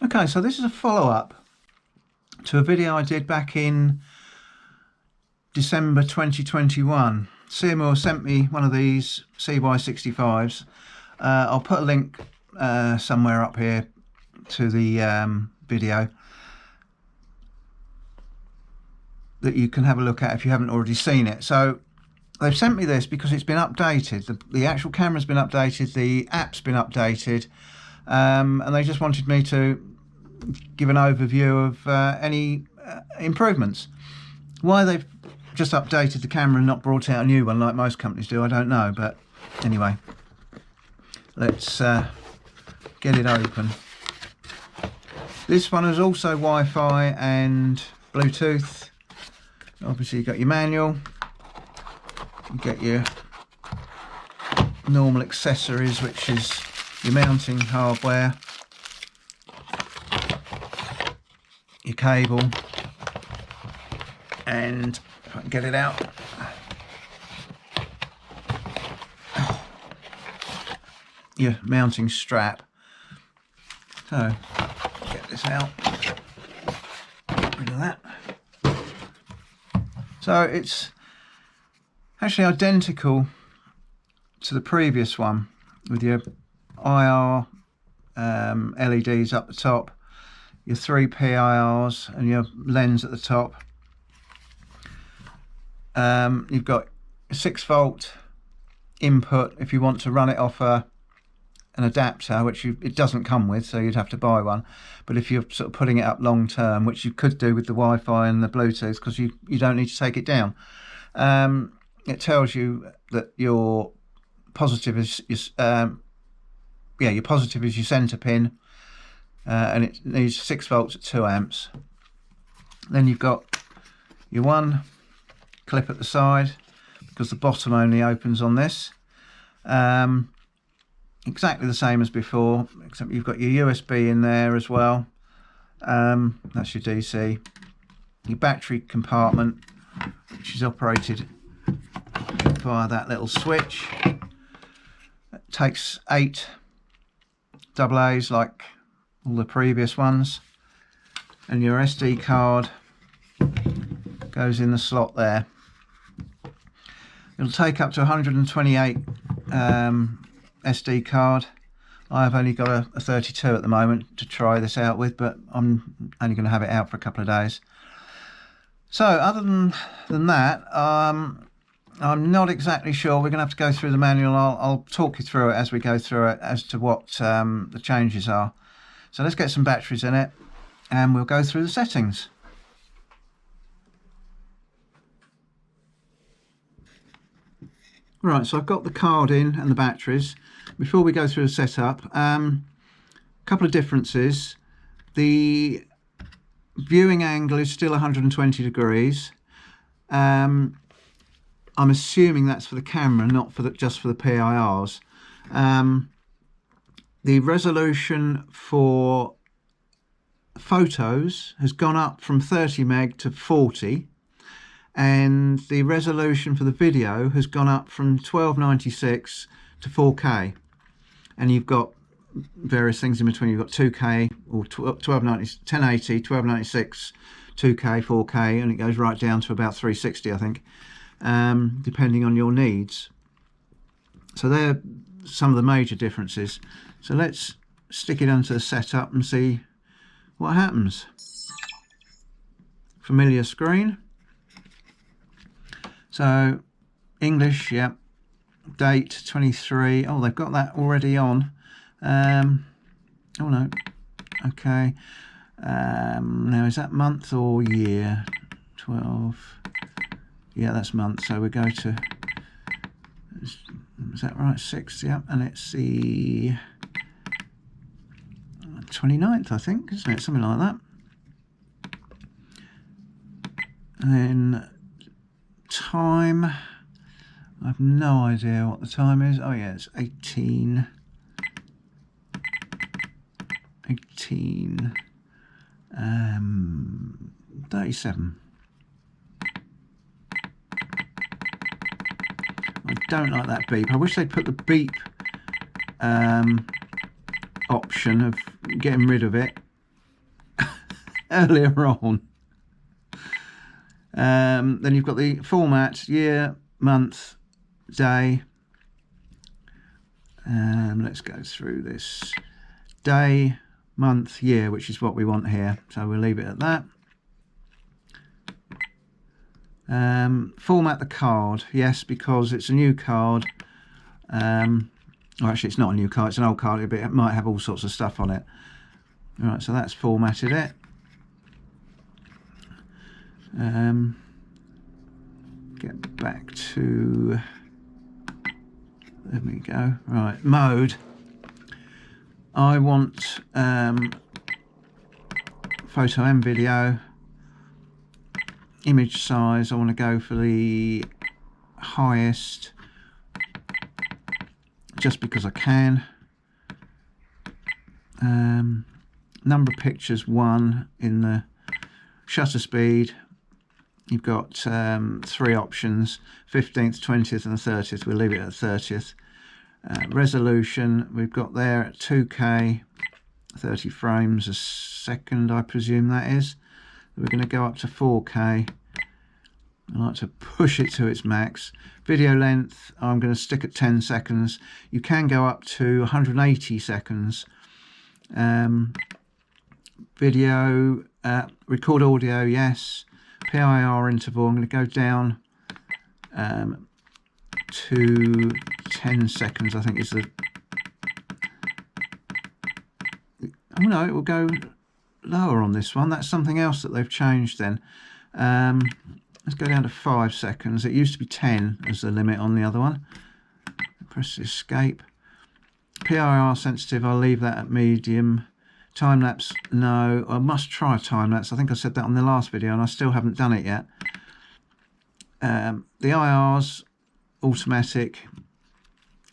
Okay, so this is a follow-up to a video I did back in December 2021. Seymour sent me one of these CY65s. I'll put a link somewhere up here to the video that you can have a look at if you haven't already seen it. So they've sent me this because it's been updated. The actual camera's been updated, the app's been updated, and they just wanted me to give an overview of any improvements. Why they've just updated the camera and not brought out a new one like most companies do, I don't know, but anyway, let's get it open. This one is also Wi-Fi and Bluetooth. Obviously you've got your manual, you get your normal accessories, which is your mounting hardware, your cable, and if I can get it out, your mounting strap. So get this out, get rid of that. So it's actually identical to the previous one with your IR LEDs up the top, your 3 PIRs and your lens at the top. You've got a 6-volt input if you want to run it off an adapter, which it doesn't come with, so you'd have to buy one. But if you're sort of putting it up long term, which you could do with the Wi-Fi and the Bluetooth, because you don't need to take it down. It tells you that your positive is your positive is your center pin, and it needs 6 volts at 2 amps. Then you've got your one clip at the side, because the bottom only opens on this. Exactly the same as before, except you've got your USB in there as well. That's your DC. Your battery compartment, which is operated via that little switch. It takes 8 AA's like all the previous ones, and your SD card goes in the slot there. It'll take up to 128 SD card. I've only got a 32 at the moment to try this out with, but I'm only going to have it out for a couple of days. So other than that, I'm not exactly sure. We're going to have to go through the manual. I'll talk you through it as we go through it as to what the changes are. So let's get some batteries in it and we'll go through the settings. Right, so I've got the card in and the batteries. Before we go through the setup, a couple of differences. The viewing angle is still 120 degrees. I'm assuming that's for the camera, not for just for the PIRs. The resolution for photos has gone up from 30 meg to 40. And the resolution for the video has gone up from 1296 to 4K, and you've got various things in between. You've got 2K or 1080, 1296, 2K, 4K, and it goes right down to about 360, I think, depending on your needs. So they're some of the major differences. So let's stick it onto the setup and see what happens. Familiar screen. So English, yeah, date 23. Oh, they've got that already on. Oh no, okay. Now is that month or year? 12. Yeah, that's month. So we go to, is that right? 6, yeah, and it's the 29th, I think, isn't it? Something like that. And then time, I have no idea what the time is. Oh yeah, it's 18 37. I don't like that beep. I wish they'd put the beep option of getting rid of it earlier on. Then you've got the format, year, month, day. Let's go through this. Day, month, year, which is what we want here. So we'll leave it at that. Format the card, yes, because it's a new card. Or actually it's not a new card, it's an old card, but it might have all sorts of stuff on it. Alright, so that's formatted it. Get back to, there we go. Right, mode. I want photo and video. Image size, I want to go for the highest, just because I can. Number of pictures 1 in the shutter speed. You've got 3 options, 15th, 20th and the 30th. We'll leave it at 30th. Resolution, we've got there at 2K, 30 frames a second, I presume that is. We're going to go up to 4K. I like to push it to its max. Video length, I'm going to stick at 10 seconds. You can go up to 180 seconds. Video, record audio, yes. PIR interval, I'm going to go down to 10 seconds, I think is the... Oh no, it will go lower on this one. That's something else that they've changed then. Let's go down to 5 seconds. It used to be 10 as the limit on the other one. Press escape. PIR sensitive, I'll leave that at medium. Time lapse, no. I must try time lapse. I think I said that on the last video and I still haven't done it yet. The IRs, automatic.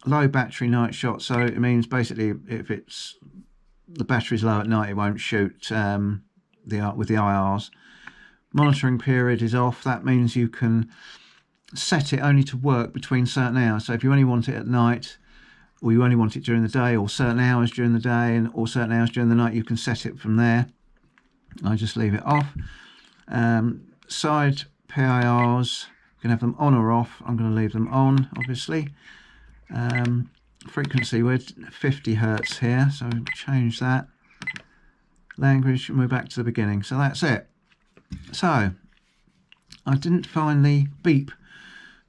Low battery night shot, so it means basically if it's the battery's low at night, it won't shoot with the IRs. Monitoring period is off. That means you can set it only to work between certain hours. So if you only want it at night, or you only want it during the day, or certain hours during the day, or certain hours during the night, you can set it from there. I just leave it off. Side PIRs, you can have them on or off. I'm going to leave them on, obviously. Frequency, we're 50 Hertz here, so change that. Language, and we're back to the beginning. So that's it. So I didn't find the beep.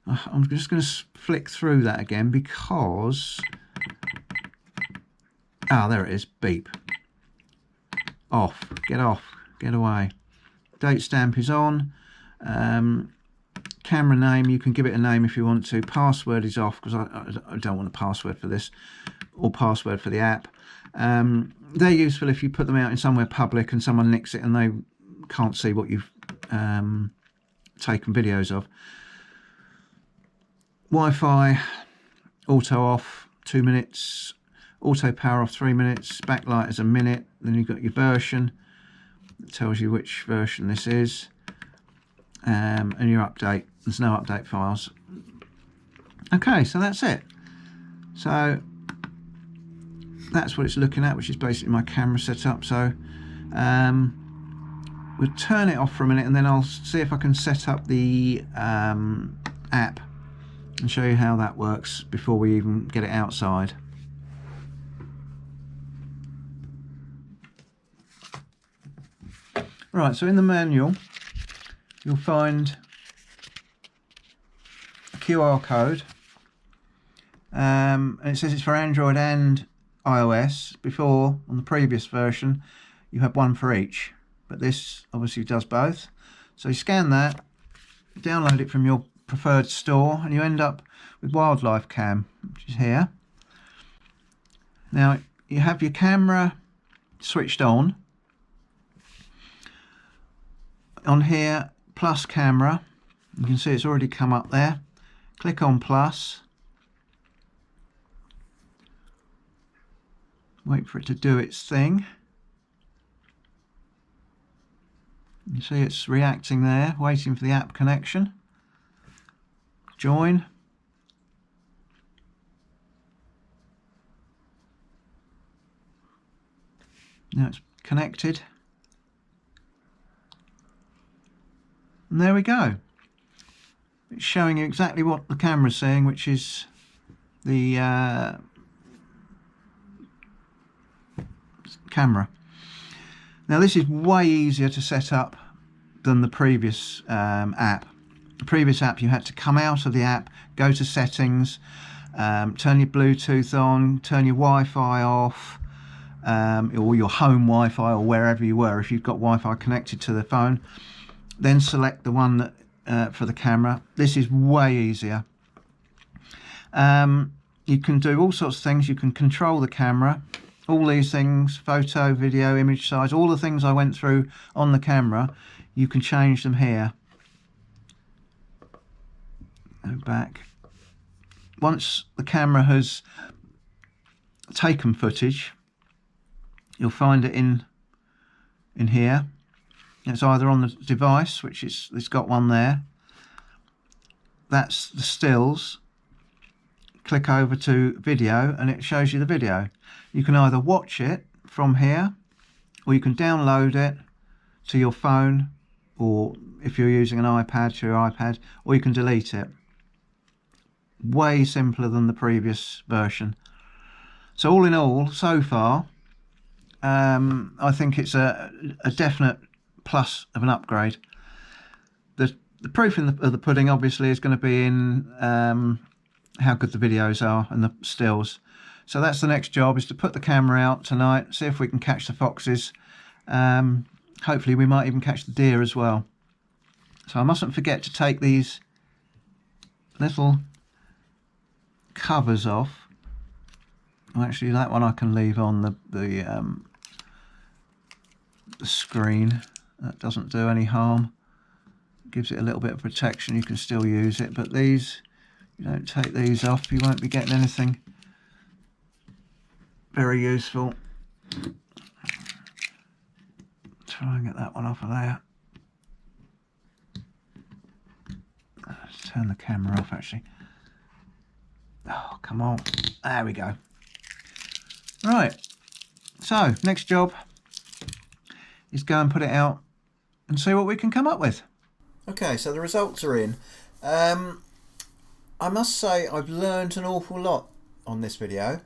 I'm just going to flick through that again because there it is. Beep. Off. Get off. Get away. Date stamp is on. Camera name, you can give it a name if you want to. Password is off because I don't want a password for this, or password for the app. They're useful if you put them out in somewhere public and someone nicks it and they can't see what you've taken videos of. Wi-Fi, auto off 2 minutes, auto power off 3 minutes, backlight is a minute. Then you've got your version, it tells you which version this is, and your update. There's no update files. Okay, so that's it. So that's what it's looking at, which is basically my camera setup. So we'll turn it off for a minute and then I'll see if I can set up the app and show you how that works before we even get it outside. Right, so in the manual you'll find a QR code, and it says it's for Android and iOS. Before, on the previous version, you had one for each, but this obviously does both. So you scan that, download it from your preferred store, and you end up with Wildlife Cam, which is here. Now you have your camera switched on. On here, plus camera, you can see it's already come up there. Click on plus. Wait for it to do its thing. You see it's reacting there, waiting for the app connection. Join. Now it's connected. And there we go. It's showing you exactly what the camera's seeing, which is the camera. Now this is way easier to set up than the previous app. The previous app, you had to come out of the app, go to settings, turn your Bluetooth on, turn your Wi-Fi off, or your home Wi-Fi, or wherever you were if you've got Wi-Fi connected to the phone, then select the one that for the camera. This is way easier. You can do all sorts of things. You can control the camera, all these things, photo, video, image size, all the things I went through on the camera, you can change them here. Go back. Once the camera has taken footage, you'll find it in here. It's either on the device, which it's got one there. That's the stills. Click over to video and it shows you the video. You can either watch it from here, or you can download it to your phone, or if you're using an iPad, to your iPad, or you can delete it. Way simpler than the previous version. So all in all, so far, I think it's a definite plus of an upgrade. The proof of the pudding obviously is going to be in how good the videos are and the stills. So that's the next job, is to put the camera out tonight, see if we can catch the foxes. Hopefully we might even catch the deer as well. So I mustn't forget to take these little covers off. Well, actually that one I can leave on the screen. That doesn't do any harm. Gives it a little bit of protection. You can still use it, but these, you don't take these off, you won't be getting anything very useful. Try and get that one off of there. Let's turn the camera off actually. Oh, come on. There we go. Right. So, next job is go and put it out and see what we can come up with. Okay, so the results are in. I must say I've learned an awful lot on this video.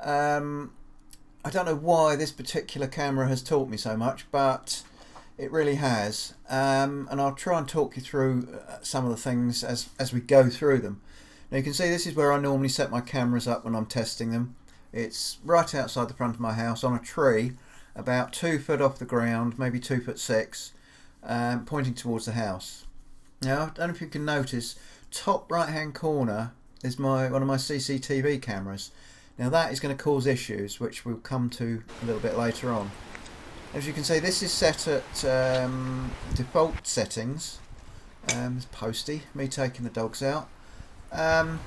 I don't know why this particular camera has taught me so much, but it really has. And I'll try and talk you through some of the things as we go through them. Now you can see this is where I normally set my cameras up when I'm testing them. It's right outside the front of my house on a tree, about 2 foot off the ground, maybe 2'6", pointing towards the house. Now I don't know if you can notice, top right hand corner is one of my CCTV cameras. Now that is going to cause issues, which we'll come to a little bit later on. As you can see, this is set at default settings. It's posty, me taking the dogs out. And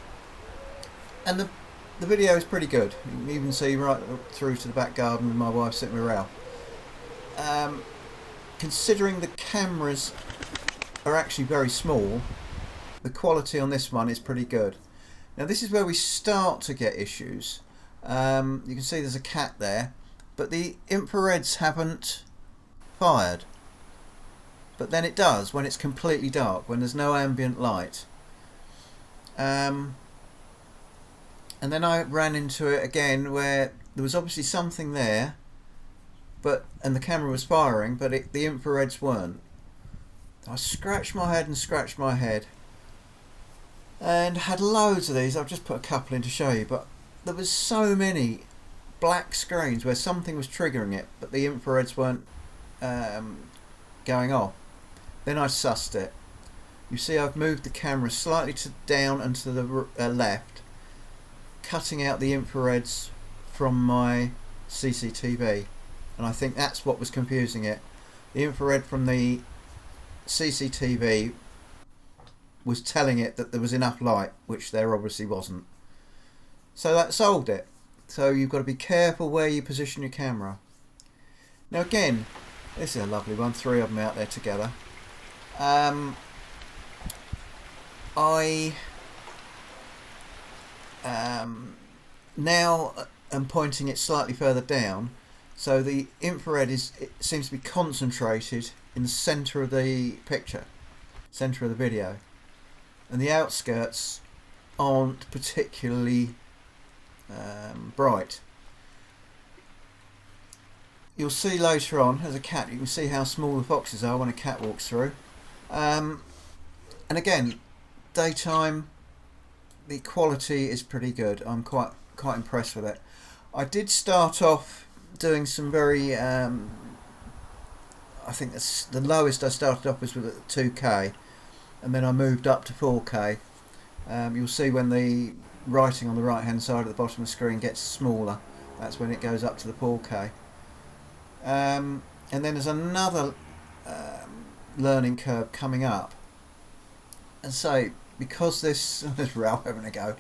the video is pretty good. You can even see right through to the back garden with my wife sitting with Ralph. Considering the cameras are actually very small, the quality on this one is pretty good. Now this is where we start to get issues. You can see there's a cat there, but the infrareds haven't fired. But then it does when it's completely dark, when there's no ambient light. And then I ran into it again where there was obviously something there, and the camera was firing, but the infrareds weren't. I scratched my head and scratched my head, and had loads of these. I've just put a couple in to show you, but there was so many black screens where something was triggering it, but the infrareds weren't going off. Then I sussed it. You see I've moved the camera slightly down and to the left, cutting out the infrareds from my CCTV, and I think that's what was confusing it. The infrared from the CCTV was telling it that there was enough light, which there obviously wasn't. So that solved it. So you've got to be careful where you position your camera. Now again, this is a lovely one, 3 of them out there together. I now am pointing it slightly further down, so the infrared seems to be concentrated in the centre of the picture. centre of the video, and the outskirts aren't particularly bright. You'll see later on, as a cat, you can see how small the foxes are when a cat walks through. And again, daytime, the quality is pretty good. I'm quite impressed with it. I did start off doing some very, I think the lowest I started off was with 2K, and then I moved up to 4K. You'll see when the writing on the right hand side at the bottom of the screen gets smaller, that's when it goes up to the 4K. And then there's another learning curve coming up, and so because this there's Ralph having a go,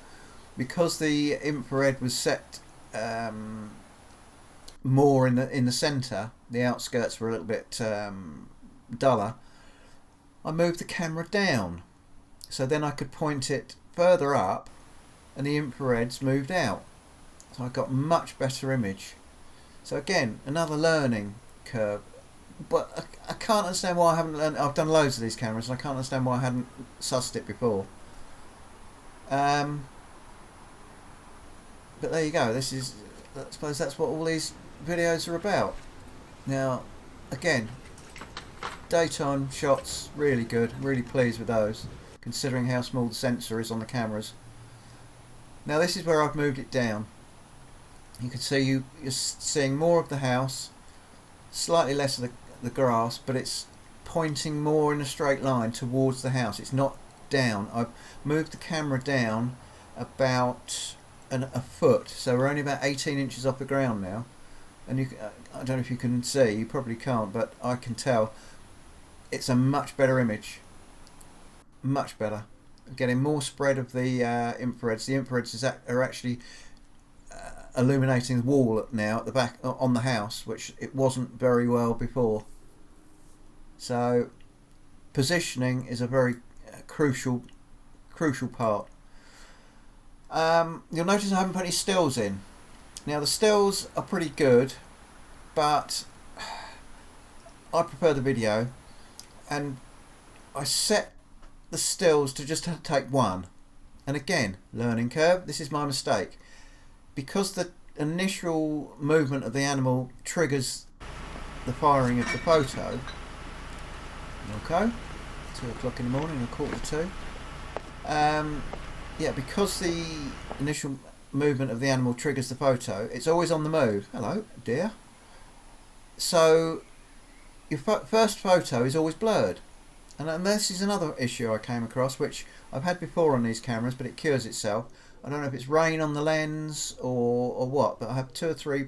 because the infrared was set more in the centre, the outskirts were a little bit duller. I moved the camera down, so then I could point it further up, and the infrareds moved out, so I got much better image. So again, another learning curve, but I can't understand why I haven't learned. I've done loads of these cameras, and I can't understand why I hadn't sussed it before. But there you go. This is, I suppose that's what all these videos are about. Now, again, daytime shots, really good. Really pleased with those, considering how small the sensor is on the cameras. Now this is where I've moved it down. You can see you're seeing more of the house, slightly less of the grass, but it's pointing more in a straight line towards the house. It's not down. I've moved the camera down about a foot, so we're only about 18 inches off the ground now. And I don't know if you can see, you probably can't, but I can tell it's a much better image. Much better. Getting more spread of the infrareds. The infrareds are actually illuminating the wall now at the back on the house, which it wasn't very well before. So positioning is a very crucial part. You'll notice I haven't put any stills in. Now the stills are pretty good, but I prefer the video, and I set the stills to just take one. And again, learning curve, this is my mistake. Because the initial movement of the animal triggers the firing of the photo. Okay, 2 o'clock in the morning, a 1:45. Yeah, because the initial movement of the animal triggers the photo, it's always on the move. Hello, dear. So your first photo is always blurred. And this is another issue I came across, which I've had before on these cameras, but it cures itself. I don't know if it's rain on the lens or what, but I have 2 or 3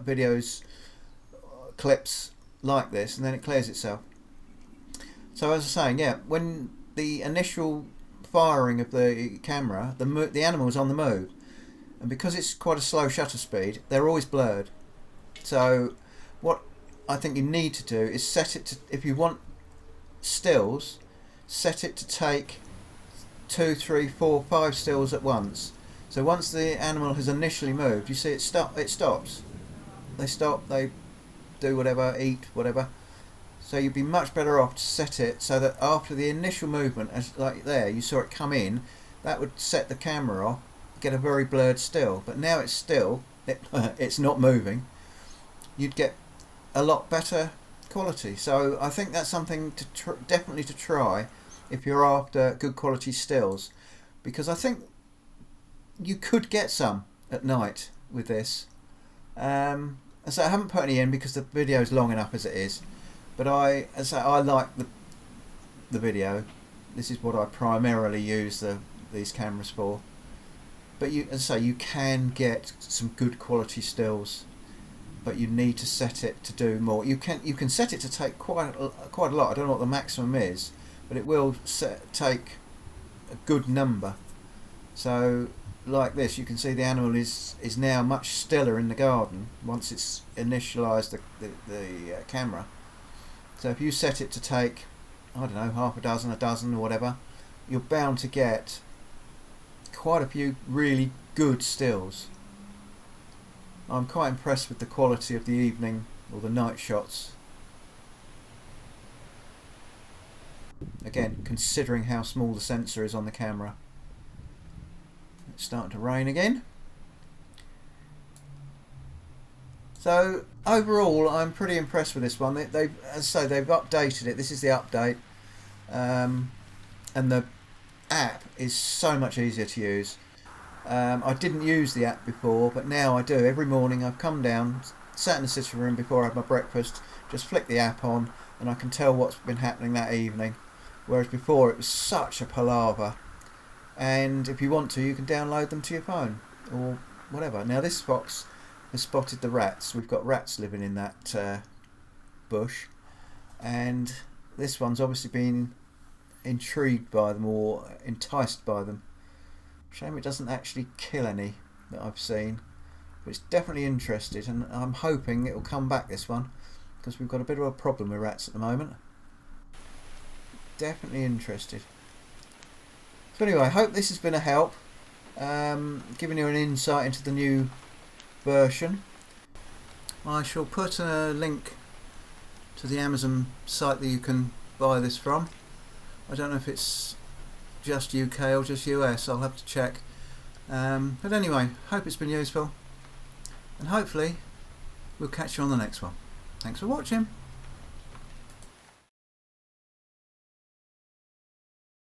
videos, clips like this, and then it clears itself. So as I was saying, yeah, when the initial firing of the camera, the animal is on the move, and because it's quite a slow shutter speed, they're always blurred. So what I think you need to do is set it to, if you want stills, set it to take 2, 3, 4, 5 stills at once. So once the animal has initially moved, you see it stops. They stop, they do whatever, eat, whatever. So you'd be much better off to set it so that after the initial movement, as like there, you saw it come in, that would set the camera off, get a very blurred still. But now it's still, it's not moving, you'd get a lot better quality. So I think that's something to definitely to try if you're after good quality stills, because I think you could get some at night with this. And so I haven't put any in because the video is long enough as it is, but I like the video. This is what I primarily use these cameras for. But as I say, you can get some good quality stills, but you need to set it to do more. You can set it to take quite a lot. I don't know what the maximum is, but it will take a good number. So like this, you can see the animal is now much stiller in the garden once it's initialized the camera. So if you set it to take, I don't know, half a dozen or whatever, you're bound to get quite a few really good stills. I'm quite impressed with the quality of the evening or the night shots. again, considering how small the sensor is on the camera. It's starting to rain again. So overall, I'm pretty impressed with this one. They as I say, they've updated it. This is the update, and the app is so much easier to use. I didn't use the app before, but now I do. Every morning I've come down, sat in the sitting room before I have my breakfast, just flick the app on, and I can tell what's been happening that evening. Whereas before it was such a palaver. And if you want to, you can download them to your phone or whatever. Now this fox has spotted the rats. We've got rats living in that bush, and this one's obviously been intrigued by them or enticed by them. Shame it doesn't actually kill any that I've seen, but it's definitely interested, and I'm hoping it'll come back, this one, because we've got a bit of a problem with rats at the moment. Definitely interested. So anyway, I hope this has been a help, giving you an insight into the new version. I shall put a link to the Amazon site that you can buy this from. I don't know if it's just UK or just US, I'll have to check. But anyway, hope it's been useful, and hopefully we'll catch you on the next one. Thanks for watching.